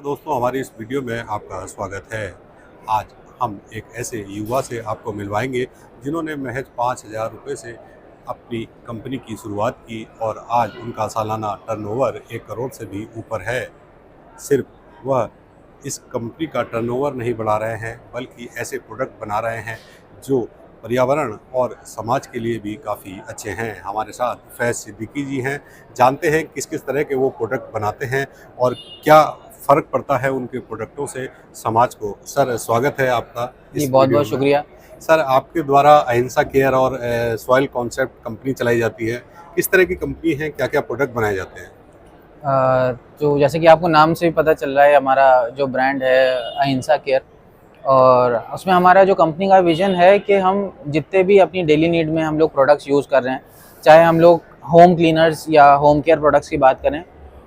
तो दोस्तों हमारी इस वीडियो में आपका स्वागत है। आज हम एक ऐसे युवा से आपको मिलवाएंगे जिन्होंने महज 5,000 रुपये से अपनी कंपनी की शुरुआत की और आज उनका सालाना टर्नओवर 1 करोड़ से भी ऊपर है। सिर्फ वह इस कंपनी का टर्नओवर नहीं बढ़ा रहे हैं बल्कि ऐसे प्रोडक्ट बना रहे हैं जो पर्यावरण और समाज के लिए भी काफ़ी अच्छे हैं। हमारे साथ फैज़ सिद्दीकी जी हैं। जानते हैं किस किस तरह के वो प्रोडक्ट बनाते हैं और क्या फ़र्क पड़ता है उनके प्रोडक्टों से समाज को। सर स्वागत है आपका जी, इस वीडियो बहुत-बहुत में। शुक्रिया। सर आपके द्वारा अहिंसा केयर और सॉइल कॉन्सेप्ट कंपनी चलाई जाती है। किस तरह की कंपनी है, क्या क्या प्रोडक्ट बनाए जाते हैं? तो जैसे कि आपको नाम से ही पता चल रहा है, हमारा जो ब्रांड है अहिंसा केयर, और उसमें हमारा जो कंपनी का विज़न है कि हम जितने भी अपनी डेली नीड में हम लोग प्रोडक्ट्स यूज़ कर रहे हैं, चाहे हम लोग होम क्लीनर्स या होम केयर प्रोडक्ट्स की बात करें,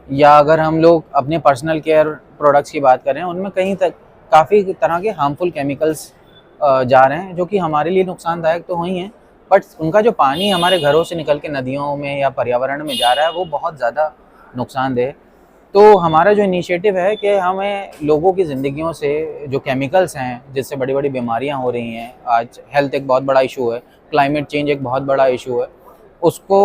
या अगर हम लोग अपने पर्सनल केयर प्रोडक्ट्स की बात करें, उनमें कहीं तक काफ़ी तरह के हार्मफुल केमिकल्स जा रहे हैं, जो कि हमारे लिए नुकसानदायक तो ही हैं, बट उनका जो पानी हमारे घरों से निकल के नदियों में या पर्यावरण में जा रहा है, वो बहुत ज़्यादा नुकसानदेह। तो हमारा जो इनिशिएटिव है कि हमें लोगों की ज़िंदगियों से जो केमिकल्स हैं, जिससे बड़ी-बड़ी बीमारियां हो रही हैं, आज हेल्थ एक बहुत बड़ा इशू है, क्लाइमेट चेंज एक बहुत बड़ा इशू है, उसको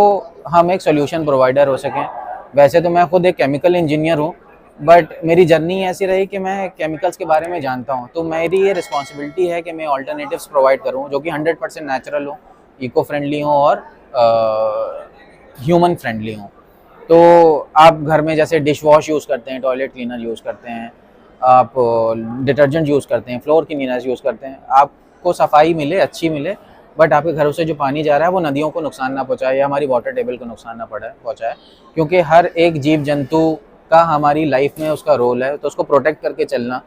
हम एक सॉल्यूशन प्रोवाइडर हो सकें। वैसे तो मैं खुद एक केमिकल इंजीनियर हूँ, बट मेरी जर्नी ऐसी रही कि मैं केमिकल्स के बारे में जानता हूँ, तो मेरी ये रिस्पॉन्सिबिलिटी है कि मैं ऑल्टरनेटिव्स प्रोवाइड करूँ जो कि 100% नेचुरल हो, इको फ्रेंडली हो और ह्यूमन फ्रेंडली हो। तो आप घर में जैसे डिश वॉश यूज़ करते हैं, टॉयलेट क्लीनर यूज़ करते हैं, आप डिटर्जेंट यूज़ करते हैं, फ्लोर क्लीनर्स यूज़ करते हैं, आपको सफाई मिले, अच्छी मिले, बट आपके घरों से जो पानी जा रहा है वो नदियों को नुकसान ना पहुँचाए या हमारी वाटर टेबल को नुकसान ना पहुँचाए, क्योंकि हर एक जीव जंतु का हमारी लाइफ में उसका रोल है, तो उसको प्रोटेक्ट करके चलना,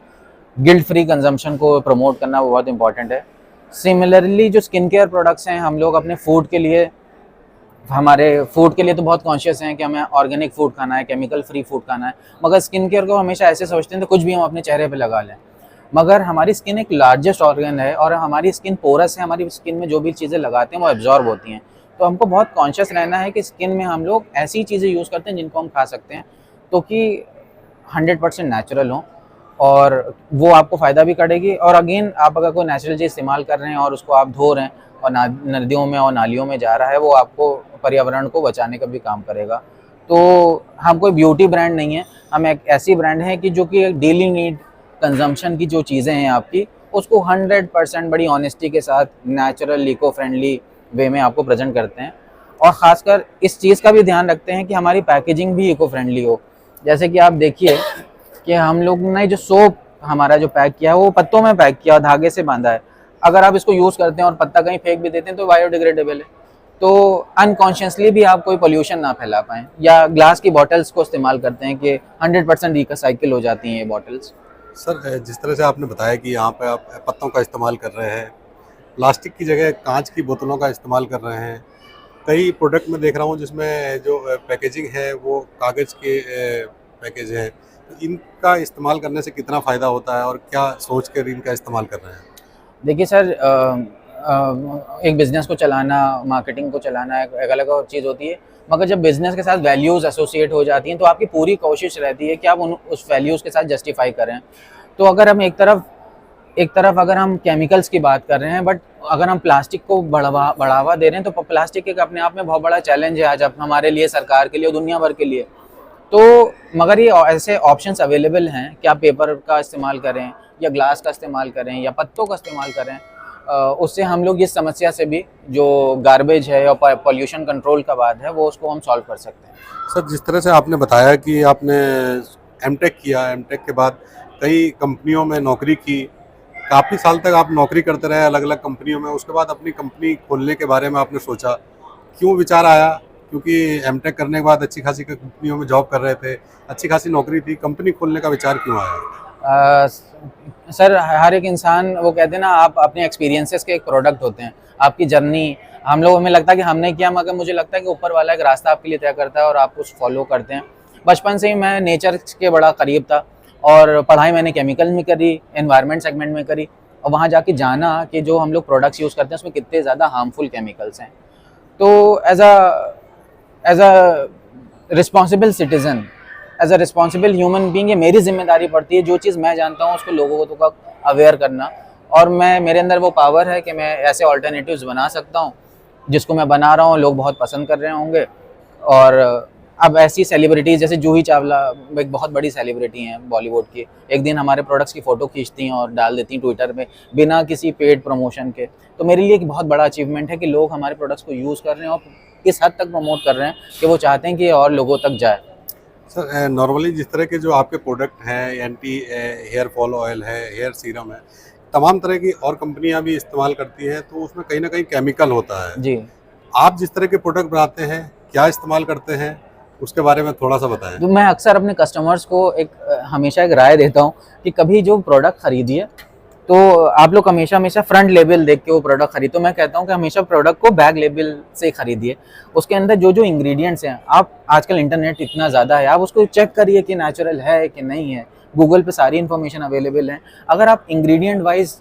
गिल्ट फ्री कंजम्पशन को प्रमोट करना वो बहुत इंपॉर्टेंट है। सिमिलरली जो स्किन केयर प्रोडक्ट्स हैं, हम लोग अपने फूड के लिए, हमारे फूड के लिए तो बहुत कॉन्शियस हैं कि हमें ऑर्गेनिक फूड खाना है, केमिकल फ्री फूड खाना है, मगर स्किन केयर को हमेशा ऐसे सोचते हैं तो कुछ भी हम अपने चेहरे पे लगा लें, मगर हमारी स्किन एक लार्जेस्ट ऑर्गन है और हमारी स्किन पोरस है, हमारी स्किन में जो भी चीज़ें लगाते हैं वो एब्जॉर्ब होती हैं। तो हमको बहुत कॉन्शियस रहना है कि स्किन में हम लोग ऐसी चीज़ें यूज़ करते हैं जिनको हम खा सकते हैं, तो कि 100% नेचुरल हों और वो आपको फ़ायदा भी करेगी। और अगेन आप अगर कोई नेचुरल चीज़ इस्तेमाल कर रहे हैं और उसको आप धो रहे हैं और नदियों में और नालियों में जा रहा है, वो आपको पर्यावरण को बचाने का भी काम करेगा। तो हम कोई ब्यूटी ब्रांड नहीं है, हम एक ऐसी ब्रांड है कि जो कि एक डेली नीड कंजम्पशन की जो चीज़ें हैं आपकी, उसको 100% बड़ी ऑनेस्टी के साथ नेचुरल इको फ्रेंडली वे में आपको प्रेजेंट करते हैं। और ख़ासकर इस चीज़ का भी ध्यान रखते हैं कि हमारी पैकेजिंग भी इको फ्रेंडली हो। जैसे कि आप देखिए कि हम लोग ने जो सोप हमारा जो पैक किया है वो पत्तों में पैक किया और धागे से बांधा है। अगर आप इसको यूज़ करते हैं और पत्ता कहीं फेंक भी देते हैं तो बायोडिग्रेडेबल है, तो अनकॉन्शियसली भी आप कोई पोल्यूशन ना फैला पाएँ। या ग्लास की बॉटल्स को इस्तेमाल करते हैं कि 100% रिसाइकिल हो जाती हैं ये बॉटल्स। सर जिस तरह से आपने बताया कि यहाँ पे आप पत्तों का इस्तेमाल कर रहे हैं, प्लास्टिक की जगह कांच की बोतलों का इस्तेमाल कर रहे हैं। कई प्रोडक्ट में देख रहा हूँ जिसमें जो पैकेजिंग है वो कागज़ के पैकेज हैं। तो इनका इस्तेमाल करने से कितना फ़ायदा होता है और क्या सोच कर इनका इस्तेमाल कर रहे हैं? देखिए सर, एक बिज़नेस को चलाना, मार्केटिंग को चलाना एक अलग और चीज़ होती है, मगर जब बिज़नेस के साथ वैल्यूज़ एसोसिएट हो जाती हैं तो आपकी पूरी कोशिश रहती है कि आप उस वैल्यूज़ के साथ जस्टिफाई करें। तो अगर हम एक तरफ अगर हम केमिकल्स की बात कर रहे हैं, बट अगर हम प्लास्टिक को बढ़ावा दे रहे हैं, तो प्लास्टिक एक अपने आप में बहुत बड़ा चैलेंज है आज हमारे लिए, सरकार के लिए और दुनिया भर के लिए। तो मगर ये ऐसे ऑप्शंस अवेलेबल हैं कि आप पेपर का इस्तेमाल करें या ग्लास का इस्तेमाल करें या पत्तों का इस्तेमाल करें। उससे हम लोग इस समस्या से भी, जो गार्बेज है या पॉल्यूशन कंट्रोल का बात है, वो उसको हम सॉल्व कर सकते हैं। सर जिस तरह से आपने बताया कि आपने एमटेक किया, एमटेक के बाद कई कंपनियों में नौकरी की, काफ़ी साल तक आप नौकरी करते रहे अलग अलग कंपनियों में। उसके बाद अपनी कंपनी खोलने के बारे में आपने सोचा, क्यों विचार आया? क्योंकि एमटेक करने के बाद अच्छी खासी कंपनियों में जॉब कर रहे थे, अच्छी खासी नौकरी थी, कंपनी खोलने का विचार क्यों आया? अ, सर, हर एक इंसान, वो कहते हैं ना, आप अपने एक्सपीरियंसेस के एक प्रोडक्ट होते हैं। आपकी जर्नी, हम लोग, हमें लगता है कि हमने किया, मगर मुझे लगता है कि ऊपर वाला एक रास्ता आपके लिए तय करता है और आप उस फॉलो करते हैं। बचपन से ही मैं नेचर के बड़ा करीब था और पढ़ाई मैंने केमिकल में करी, एनवायरनमेंट सेगमेंट में करी, और वहाँ जाके जाना कि जो हम लोग प्रोडक्ट्स यूज़ करते हैं उसमें कितने ज़्यादा हार्मफुल केमिकल्स हैं। तो as a responsible citizen, as a responsible human being ये मेरी जिम्मेदारी पड़ती है, जो चीज़ मैं जानता हूँ उसको लोगों को तो अवेयर करना। और मेरे अंदर वो पावर है कि मैं ऐसे ऑल्टरनेटिव्स बना सकता हूँ जिसको मैं बना रहा हूँ, लोग बहुत पसंद कर रहे होंगे। और अब ऐसी सेलिब्रिटीज़ जैसे जूही चावला एक बहुत बड़ी सेलिब्रिटी हैं बॉलीवुड की, एक दिन हमारे प्रोडक्ट्स की फ़ोटो खींचती हैं और डाल देती हैं ट्विटर पे बिना किसी पेड प्रमोशन के। तो मेरे लिए एक बहुत बड़ा अचीवमेंट है कि लोग हमारे प्रोडक्ट्स को यूज़ कर रहे हैं और इस हद तक प्रमोट कर रहे हैं कि वो चाहते हैं कि और लोगों तक जाए। सर नॉर्मली जिस तरह के जो आपके प्रोडक्ट हैं, एंटी हेयर फॉल ऑयल है, हेयर सीरम है, तमाम तरह की और कंपनियां भी इस्तेमाल करती हैं, तो उसमें कहीं ना कहीं केमिकल होता है। जी। आप जिस तरह के प्रोडक्ट बनाते हैं, क्या इस्तेमाल करते हैं, उसके बारे में थोड़ा सा बताएं। तो मैं अक्सर अपने कस्टमर्स को हमेशा एक राय देता हूँ कि कभी जो प्रोडक्ट खरीदिए तो आप लोग हमेशा फ्रंट लेबल देख के वो प्रोडक्ट खरीदो। मैं कहता हूँ कि हमेशा प्रोडक्ट को बैक लेबल से खरीदिए। उसके अंदर जो जो इंग्रेडिएंट्स हैं, आप आजकल इंटरनेट इतना ज़्यादा है, आप उसको चेक करिए कि नेचुरल है कि नहीं है। गूगल पे सारी इन्फॉर्मेशन अवेलेबल है। अगर आप इंग्रेडिएंट वाइज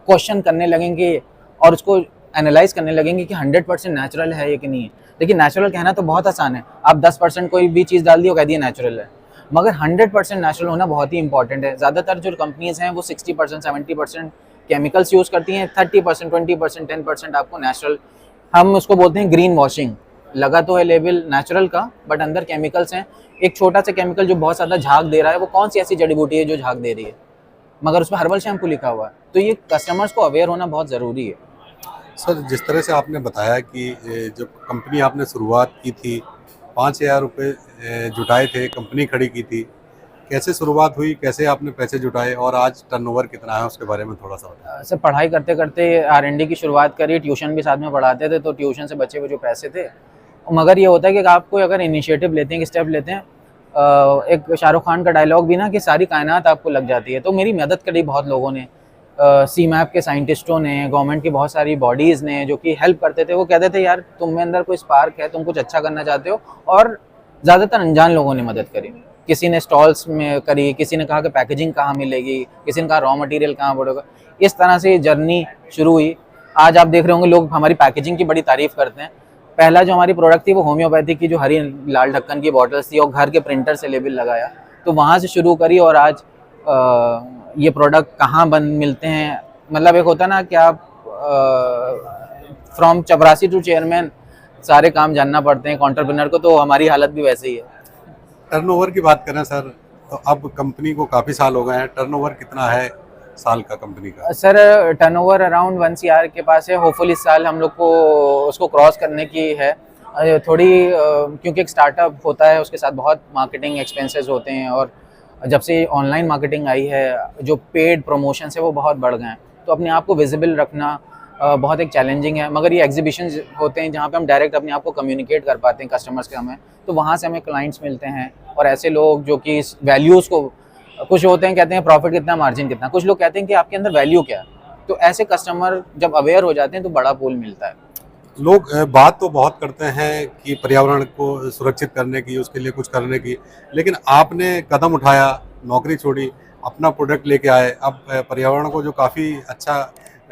क्वेश्चन करने लगेंगे और उसको एनालाइज करने लगेंगे कि 100% नेचुरल है या कि नहीं है। देखिए, नेचुरल कहना तो बहुत आसान है, आप 10% कोई भी चीज़ डाल दी और कह दिए नेचुरल है, मगर 100% नेचुरल होना बहुत ही इंपॉर्टेंट है। ज़्यादातर जो कंपनीज़ हैं वो 60% 70% केमिकल्स यूज़ करती हैं, 30% 20% 10% आपको नेचुरल, हम उसको बोलते हैं ग्रीन वॉशिंग। लगा तो है लेबल नेचुरल का, बट अंदर केमिकल्स हैं। एक छोटा सा केमिकल जो बहुत ज़्यादा झाग दे रहा है, वो कौन सी ऐसी जड़ी बूटी है जो झाग दे रही है, मगर उसमें हर्बल शैम्पू लिखा हुआ है। तो ये कस्टमर्स को अवेयर होना बहुत ज़रूरी है। सर जिस तरह से आपने बताया कि जब कंपनी आपने शुरुआत की थी, 5,000 रुपये जुटाए थे, कंपनी खड़ी की थी, कैसे शुरुआत हुई, कैसे आपने पैसे जुटाए और आज टर्नओवर कितना है, उसके बारे में थोड़ा सा बताएं। सर पढ़ाई करते करते R&D की शुरुआत करी, ट्यूशन भी साथ में पढ़ाते थे, तो ट्यूशन से बचे हुए जो पैसे थे, मगर ये होता है कि आपको अगर इनिशिएटिव लेते हैं, स्टेप लेते हैं, एक शाहरुख खान का डायलॉग भी ना कि सारी कायनात आपको लग जाती है। तो मेरी मदद करी बहुत लोगों ने, सी मैप के साइंटिस्टों ने, गवर्नमेंट की बहुत सारी बॉडीज़ ने जो कि हेल्प करते थे। वो कहते थे यार तुम में अंदर कोई स्पार्क है, तुम कुछ अच्छा करना चाहते हो। और ज़्यादातर अनजान लोगों ने मदद करी। किसी ने स्टॉल्स में करी, किसी ने कहा कि पैकेजिंग कहाँ मिलेगी, किसी ने कहा रॉ मटेरियल कहाँ पड़ेगा। इस तरह से जर्नी शुरू हुई। आज आप देख रहे होंगे लोग हमारी पैकेजिंग की बड़ी तारीफ़ करते हैं। पहला जो हमारी प्रोडक्ट थी वो होम्योपैथी की जो हरी लाल ढक्कन की बॉटल्स थी, और घर के प्रिंटर से लेबल लगाया, तो वहाँ से शुरू करी। और आज ये प्रोडक्ट कहाँ मिलते हैं, मतलब एक होता ना कि आप फ्रॉम चपरासी टू चेयरमैन सारे काम जानना पड़ते हैं एंटरप्रेन्योर को, तो हमारी हालत भी वैसे ही है। टर्नओवर की बात करें सर, तो अब कंपनी को काफ़ी साल हो गए हैं, टर्नओवर कितना है साल का कंपनी का? सर टर्नओवर अराउंड 1 CR के पास है। होपफुली इस साल हम लोग को उसको क्रॉस करने की है। थोड़ी क्योंकि एक स्टार्टअप होता है, उसके साथ बहुत मार्केटिंग एक्सपेंसेस होते हैं, और जब से ऑनलाइन मार्केटिंग आई है, जो पेड प्रमोशन है वो बहुत बढ़ गए हैं। तो अपने आप को विजिबल रखना बहुत एक चैलेंजिंग है। मगर ये एग्जीबिशंस होते हैं जहाँ पे हम डायरेक्ट अपने आप को कम्युनिकेट कर पाते हैं कस्टमर्स के हमें, तो वहाँ से हमें क्लाइंट्स मिलते हैं। और ऐसे लोग जो कि इस वैल्यूज़ को, कुछ होते हैं कहते हैं प्रॉफिट कितना, मार्जिन कितना, कुछ लोग कहते हैं कि आपके अंदर वैल्यू क्या है। तो ऐसे कस्टमर जब अवेयर हो जाते हैं तो बड़ा पूल मिलता है। लोग बात तो बहुत करते हैं कि पर्यावरण को सुरक्षित करने की, उसके लिए कुछ करने की, लेकिन आपने कदम उठाया, नौकरी छोड़ी, अपना प्रोडक्ट लेके आए, अब पर्यावरण को जो काफ़ी अच्छा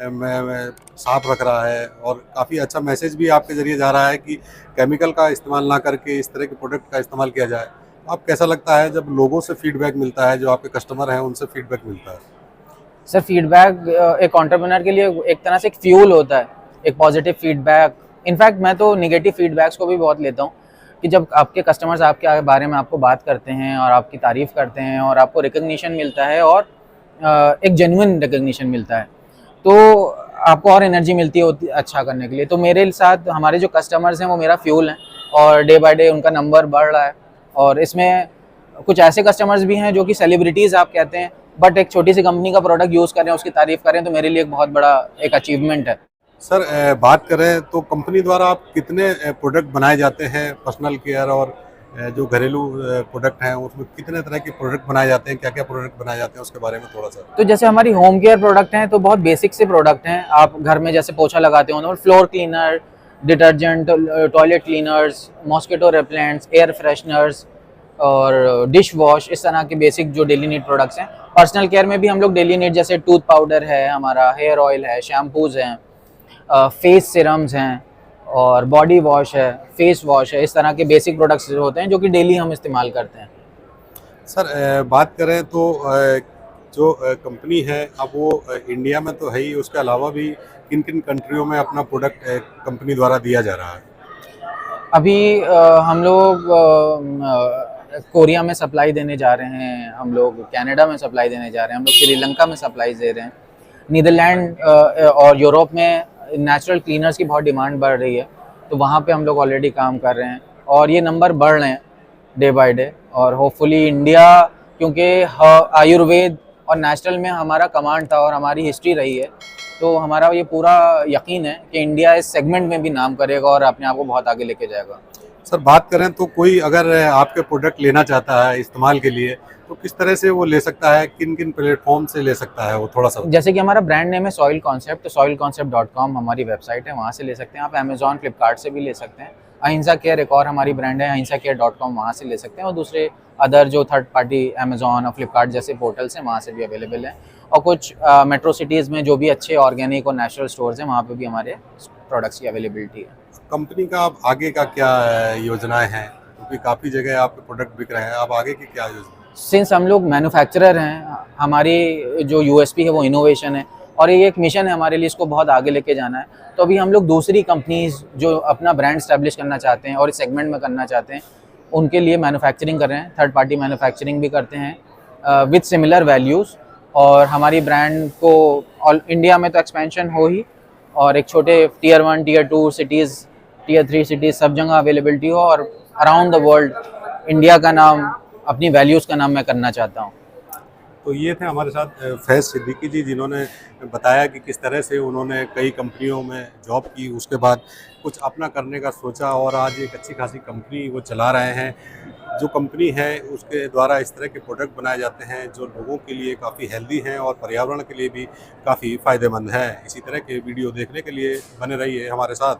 साफ रख रहा है, और काफ़ी अच्छा मैसेज भी आपके ज़रिए जा रहा है कि केमिकल का इस्तेमाल ना करके इस तरह के प्रोडक्ट का इस्तेमाल किया जाए। आप कैसा लगता है जब लोगों से फीडबैक मिलता है, जो आपके कस्टमर हैं उनसे फीडबैक मिलता है? सर फीडबैक एक एंटरप्रेन्योर के लिए एक तरह से एक फ्यूल होता है, एक पॉजिटिव फीडबैक। इनफैक्ट मैं तो नेगेटिव फीडबैक्स को भी बहुत लेता हूँ कि जब आपके कस्टमर्स आपके बारे में आपको बात करते हैं और आपकी तारीफ़ करते हैं और आपको रिकग्निशन मिलता है, और एक जेन्युइन रिकग्निशन मिलता है, तो आपको और एनर्जी मिलती है अच्छा करने के लिए। तो मेरे साथ हमारे जो कस्टमर्स हैं वो मेरा फ्यूल हैं, और डे बाय डे उनका नंबर बढ़ रहा है। और इसमें कुछ ऐसे कस्टमर्स भी हैं जो कि सेलिब्रिटीज़ आप कहते हैं, बट एक छोटी सी कंपनी का प्रोडक्ट यूज़ करें, उसकी तारीफ़ करें, तो मेरे लिए एक बहुत बड़ा एक अचीवमेंट है। सर बात करें तो कंपनी द्वारा आप कितने प्रोडक्ट बनाए जाते हैं, पर्सनल केयर और जो घरेलू प्रोडक्ट हैं, उसमें कितने तरह के प्रोडक्ट बनाए जाते हैं, क्या क्या प्रोडक्ट बनाए जाते हैं, उसके बारे में थोड़ा सा? तो जैसे हमारी होम केयर प्रोडक्ट हैं तो बहुत बेसिक से प्रोडक्ट हैं। आप घर में जैसे पोछा लगाते हो, floor cleaner, detergent, toilet cleaners, mosquito repellents, air fresheners और डिश वॉश, इस तरह के बेसिक जो डेली नीड प्रोडक्ट्स हैं। पर्सनल केयर में भी हम लोग डेली नीड जैसे टूथ पाउडर है हमारा, हेयर ऑयल है, शैम्पूज़ हैं, फेस सिरम्स हैं, और बॉडी वॉश है, फेस वॉश है। इस तरह के बेसिक प्रोडक्ट्स होते हैं जो कि डेली हम इस्तेमाल करते हैं। सर बात करें तो जो कंपनी है अब वो इंडिया में तो है ही, उसके अलावा भी किन किन कंट्रियों में अपना प्रोडक्ट कंपनी द्वारा दिया जा रहा है? अभी हम लोग कोरिया में सप्लाई देने जा रहे हैं, हम लोग कनाडा में सप्लाई देने जा रहे हैं, हम लोग श्रीलंका में सप्लाई दे रहे हैं, नीदरलैंड और यूरोप में नेचुरल क्लीनर्स की बहुत डिमांड बढ़ रही है, तो वहाँ पे हम लोग ऑलरेडी काम कर रहे हैं और ये नंबर बढ़ रहे हैं डे बाय डे। और होपफुली इंडिया, क्योंकि आयुर्वेद और नेचुरल में हमारा कमांड था और हमारी हिस्ट्री रही है, तो हमारा ये पूरा यकीन है कि इंडिया इस सेगमेंट में भी नाम करेगा और अपने आप को बहुत आगे लेके जाएगा। सर बात करें तो कोई अगर आपके प्रोडक्ट लेना चाहता है इस्तेमाल के लिए, तो किस तरह से वो ले सकता है, किन किन प्लेटफॉर्म से ले सकता है, वो थोड़ा सा? जैसे कि हमारा ब्रांड नेम है सॉइल कॉन्सेप्ट, तो soilconcept.com हमारी वेबसाइट है, वहाँ से ले सकते हैं आप। अमेजॉन, फ्लिपकार्ट से भी ले सकते हैं। अहिंसा केयर एक और हमारी ब्रांड है, ahinsaCare.com, वहाँ से ले सकते हैं। और दूसरे अदर जो थर्ड पार्टी अमेजॉन और फ्लिपकार्ट जैसे पोर्टल्स हैं, वहाँ से भी अवेलेबल है। और कुछ मेट्रो सिटीज़ में जो भी अच्छे ऑर्गेनिक और नेचुरल स्टोर्स हैं, वहाँ पे भी हमारे प्रोडक्ट्स की अवेलेबिलिटी है। कंपनी का अब आगे का क्या योजनाएं हैं, क्योंकि काफ़ी जगह आपके प्रोडक्ट बिक रहे हैं, अब आगे की क्या योजना? सिंस हम लोग मैन्युफैक्चरर हैं, हमारी जो यूएसपी है वो इनोवेशन है और ये एक मिशन है हमारे लिए, इसको बहुत आगे लेके जाना है। तो अभी हम लोग दूसरी कंपनीज जो अपना ब्रांड स्टैब्लिश करना चाहते हैं और इस सेगमेंट में करना चाहते हैं, उनके लिए मैन्युफैक्चरिंग कर रहे हैं, थर्ड पार्टी मैन्युफैक्चरिंग भी करते हैं विद सिमिलर वैल्यूज़। और हमारी ब्रांड को ऑल इंडिया में तो एक्सपेंशन हो ही, और एक छोटे tier 1, tier 2 cities, tier 3 cities, सब जगह अवेलेबिलिटी हो और अराउंड द वर्ल्ड इंडिया का नाम, अपनी वैल्यूज़ का नाम मैं करना चाहता हूँ। तो ये थे हमारे साथ फैज़ सिद्दीकी जी, जिन्होंने बताया कि किस तरह से उन्होंने कई कंपनियों में जॉब की, उसके बाद कुछ अपना करने का सोचा और आज एक अच्छी खासी कंपनी वो चला रहे हैं। जो कंपनी है उसके द्वारा इस तरह के प्रोडक्ट बनाए जाते हैं जो लोगों के लिए काफ़ी हेल्दी हैं और पर्यावरण के लिए भी काफ़ी फ़ायदेमंद है। इसी तरह के वीडियो देखने के लिए बने रहिए हमारे साथ।